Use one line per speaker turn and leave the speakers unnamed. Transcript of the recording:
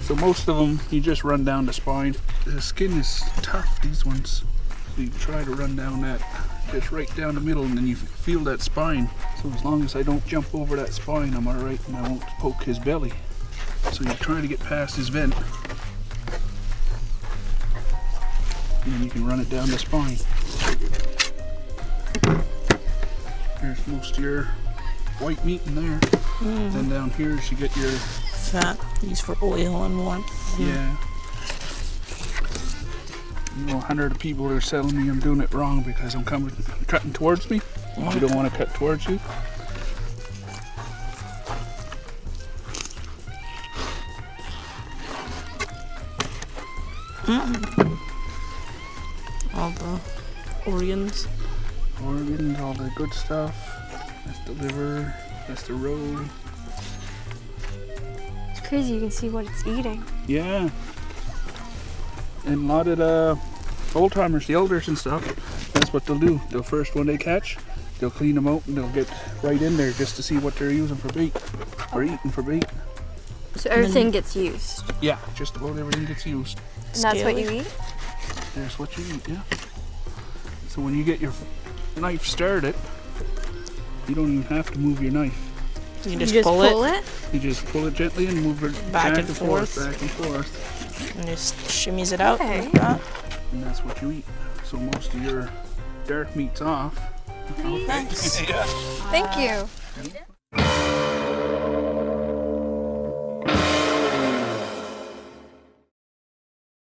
So most of them, you just run down the spine. The skin is tough, these ones. So you try to run down that, just right down the middle, and then you feel that spine. So as long as I don't jump over that spine, I'm all right, and I won't poke his belly. So you try to get past his vent, and then you can run it down the spine. There's most of your white meat in there. Then down here you get your
fat, used for oil and warmth.
yeah. You know, 100 people are telling me I'm doing it wrong because I'm cutting towards me. You don't want to cut towards you.
All the organs.
Organs, all the good stuff. That's the liver. That's the roe.
It's crazy, you can see what it's eating.
Yeah. And a lot of the old timers, the elders and stuff, that's what they'll do. The first one they catch, they'll clean them out and they'll get right in there just to see what they're using for bait, or eating for bait.
So everything gets used.
Yeah, just about everything gets used.
And that's what you eat?
There's what you eat, yeah. So when you get your knife started, you don't even have to move your knife.
You just pull it.
You just pull it gently and move it
Back and forth.
back and forth.
And just shimmies it out
Okay.
like that.
And that's what you eat. So most of your dark meat's off.
Nice.
Yeah.
Thank you.